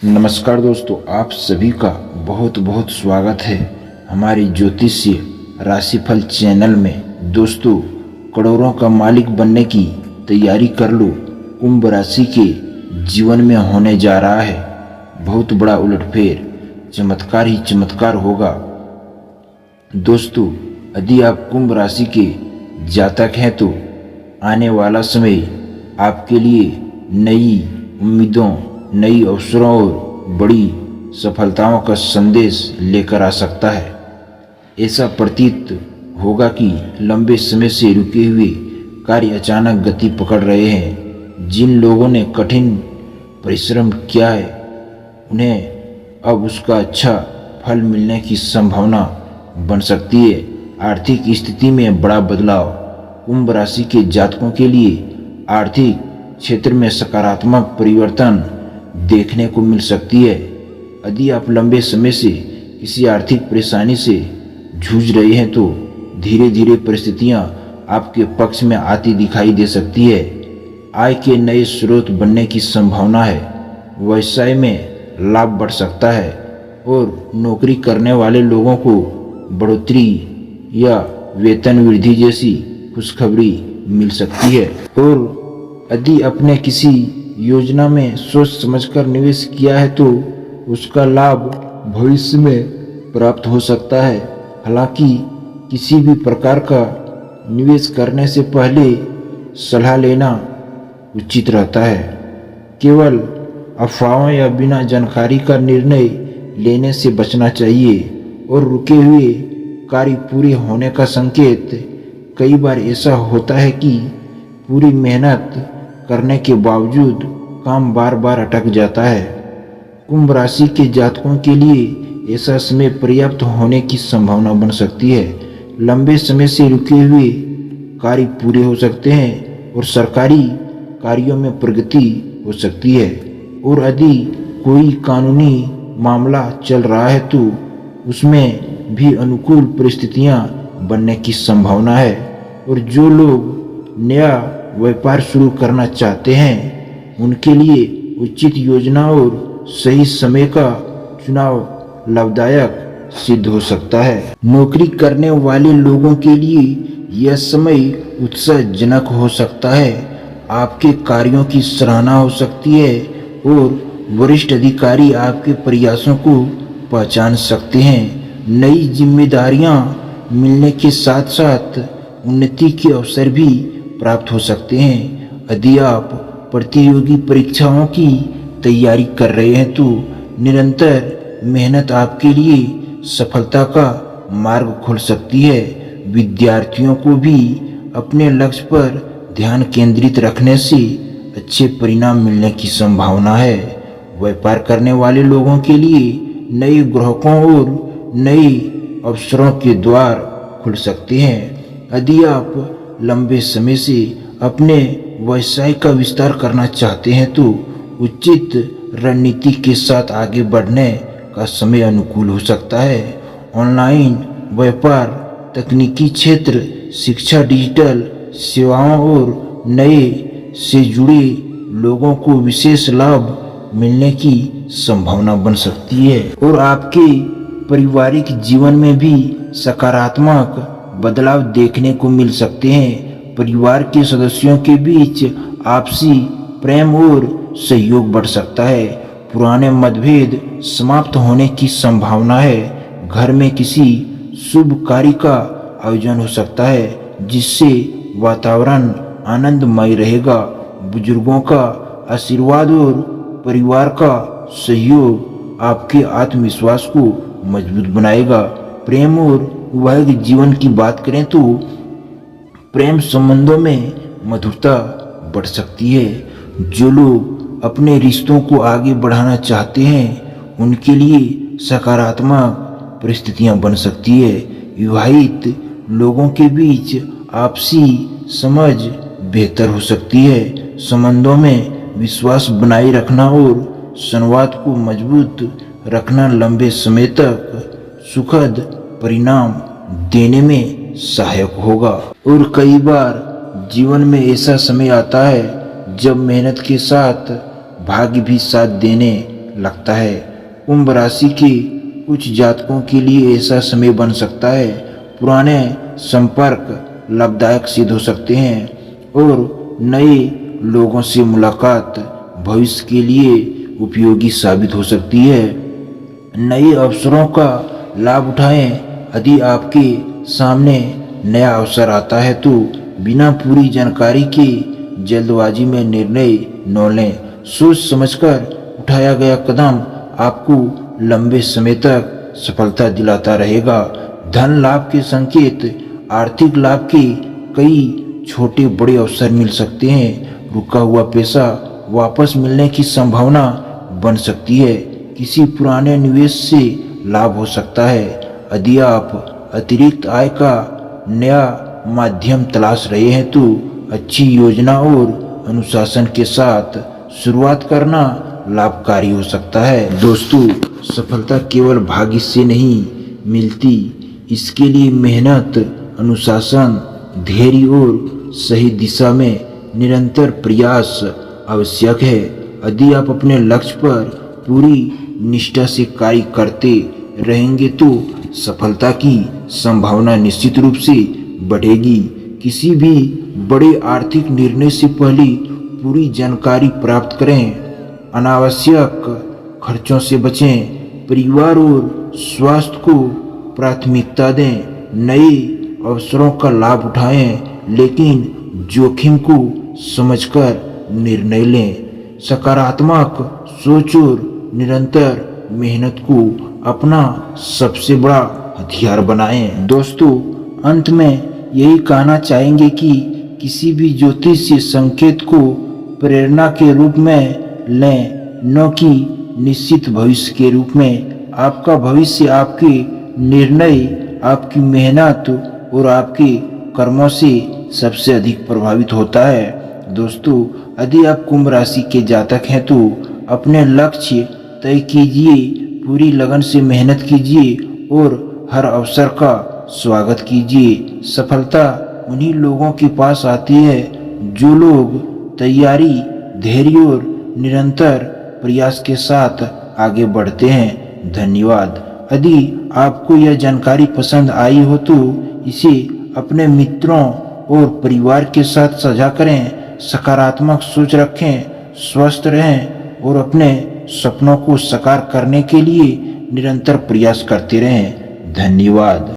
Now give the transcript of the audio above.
नमस्कार दोस्तों, आप सभी का बहुत बहुत स्वागत है हमारी ज्योतिषीय राशिफल चैनल में। दोस्तों, करोड़ों का मालिक बनने की तैयारी कर लो। कुंभ राशि के जीवन में होने जा रहा है बहुत बड़ा उलटफेर, चमत्कार ही चमत्कार होगा। दोस्तों, यदि आप कुंभ राशि के जातक हैं तो आने वाला समय आपके लिए नई उम्मीदों, नई अवसरों और बड़ी सफलताओं का संदेश लेकर आ सकता है। ऐसा प्रतीत होगा कि लंबे समय से रुके हुए कार्य अचानक गति पकड़ रहे हैं। जिन लोगों ने कठिन परिश्रम किया है उन्हें अब उसका अच्छा फल मिलने की संभावना बन सकती है। आर्थिक स्थिति में बड़ा बदलाव। कुंभ राशि के जातकों के लिए आर्थिक क्षेत्र में सकारात्मक परिवर्तन देखने को मिल सकती है। यदि आप लंबे समय से किसी आर्थिक परेशानी से जूझ रहे हैं तो धीरे धीरे परिस्थितियां आपके पक्ष में आती दिखाई दे सकती है। आय के नए स्रोत बनने की संभावना है। व्यवसाय में लाभ बढ़ सकता है और नौकरी करने वाले लोगों को बढ़ोतरी या वेतन वृद्धि जैसी खुशखबरी मिल सकती है। और यदि अपने किसी योजना में सोच समझकर निवेश किया है तो उसका लाभ भविष्य में प्राप्त हो सकता है। हालांकि किसी भी प्रकार का निवेश करने से पहले सलाह लेना उचित रहता है। केवल अफवाहों या बिना जानकारी का निर्णय लेने से बचना चाहिए। और रुके हुए कार्य पूरे होने का संकेत। कई बार ऐसा होता है कि पूरी मेहनत करने के बावजूद काम बार बार अटक जाता है। कुंभ राशि के जातकों के लिए ऐसा समय पर्याप्त होने की संभावना बन सकती है। लंबे समय से रुके हुए कार्य पूरे हो सकते हैं और सरकारी कार्यों में प्रगति हो सकती है। और यदि कोई कानूनी मामला चल रहा है तो उसमें भी अनुकूल परिस्थितियां बनने की संभावना है। और जो लोग नया व्यापार शुरू करना चाहते हैं उनके लिए उचित योजना और सही समय का चुनाव लाभदायक सिद्ध हो सकता है। नौकरी करने वाले लोगों के लिए यह समय उत्साहजनक हो सकता है। आपके कार्यों की सराहना हो सकती है और वरिष्ठ अधिकारी आपके प्रयासों को पहचान सकते हैं। नई जिम्मेदारियां मिलने के साथ साथ उन्नति के अवसर भी प्राप्त हो सकते हैं। यदि आप प्रतियोगी परीक्षाओं की तैयारी कर रहे हैं तो निरंतर मेहनत आपके लिए सफलता का मार्ग खोल सकती है। विद्यार्थियों को भी अपने लक्ष्य पर ध्यान केंद्रित रखने से अच्छे परिणाम मिलने की संभावना है। व्यापार करने वाले लोगों के लिए नए ग्राहकों और नए अवसरों के द्वार खुल सकते हैं। यदि आप लंबे समय से अपने व्यवसाय का विस्तार करना चाहते हैं तो उचित रणनीति के साथ आगे बढ़ने का समय अनुकूल हो सकता है। ऑनलाइन व्यापार, तकनीकी क्षेत्र, शिक्षा, डिजिटल सेवाओं और नए से जुड़े लोगों को विशेष लाभ मिलने की संभावना बन सकती है। और आपके पारिवारिक जीवन में भी सकारात्मक बदलाव देखने को मिल सकते हैं। परिवार के सदस्यों के बीच आपसी प्रेम और सहयोग बढ़ सकता है। पुराने मतभेद समाप्त होने की संभावना है। घर में किसी शुभ कार्य का आयोजन हो सकता है जिससे वातावरण आनंदमय रहेगा। बुजुर्गों का आशीर्वाद और परिवार का सहयोग आपके आत्मविश्वास को मजबूत बनाएगा। प्रेम और वैवाहिक जीवन की बात करें तो प्रेम संबंधों में मधुरता बढ़ सकती है। जो लोग अपने रिश्तों को आगे बढ़ाना चाहते हैं उनके लिए सकारात्मक परिस्थितियां बन सकती है। विवाहित लोगों के बीच आपसी समझ बेहतर हो सकती है। संबंधों में विश्वास बनाए रखना और संवाद को मजबूत रखना लंबे समय तक सुखद परिणाम देने में सहायक होगा। और कई बार जीवन में ऐसा समय आता है जब मेहनत के साथ भाग्य भी साथ देने लगता है। कुंभ राशि के कुछ जातकों के लिए ऐसा समय बन सकता है। पुराने संपर्क लाभदायक सिद्ध हो सकते हैं और नए लोगों से मुलाकात भविष्य के लिए उपयोगी साबित हो सकती है। नए अवसरों का लाभ उठाएं। यदि आपके सामने नया अवसर आता है तो बिना पूरी जानकारी के जल्दबाजी में निर्णय न लें। सोच समझकर उठाया गया कदम आपको लंबे समय तक सफलता दिलाता रहेगा। धन लाभ के संकेत, आर्थिक लाभ के कई छोटे बड़े अवसर मिल सकते हैं। रुका हुआ पैसा वापस मिलने की संभावना बन सकती है। किसी पुराने निवेश से लाभ हो सकता है। यदि आप अतिरिक्त आय का नया माध्यम तलाश रहे हैं तो अच्छी योजना और अनुशासन के साथ शुरुआत करना लाभकारी हो सकता है। दोस्तों, सफलता केवल भाग्य से नहीं मिलती, इसके लिए मेहनत, अनुशासन, धैर्य और सही दिशा में निरंतर प्रयास आवश्यक है। यदि आप अपने लक्ष्य पर पूरी निष्ठा से कार्य करते रहेंगे तो सफलता की संभावना निश्चित रूप से बढ़ेगी। किसी भी बड़े आर्थिक निर्णय से पहले पूरी जानकारी प्राप्त करें। अनावश्यक खर्चों से बचें। परिवार और स्वास्थ्य को प्राथमिकता दें। नए अवसरों का लाभ उठाएं, लेकिन जोखिम को समझकर निर्णय लें। सकारात्मक सोच और निरंतर मेहनत को अपना सबसे बड़ा हथियार बनाएं। दोस्तों, अंत में यही कहना चाहेंगे कि किसी भी ज्योतिषीय संकेत को प्रेरणा के रूप में लें, न कि निश्चित भविष्य के रूप में। आपका भविष्य आपके निर्णय, आपकी मेहनत और आपके कर्मों से सबसे अधिक प्रभावित होता है। दोस्तों, यदि आप कुंभ राशि के जातक हैं तो अपने लक्ष्य तय कीजिए, पूरी लगन से मेहनत कीजिए और हर अवसर का स्वागत कीजिए। सफलता उन्हीं लोगों के पास आती है जो लोग तैयारी, धैर्य और निरंतर प्रयास के साथ आगे बढ़ते हैं। धन्यवाद। यदि आपको यह जानकारी पसंद आई हो तो इसे अपने मित्रों और परिवार के साथ साझा करें। सकारात्मक सोच रखें, स्वस्थ रहें और अपने सपनों को साकार करने के लिए निरंतर प्रयास करते रहें। धन्यवाद।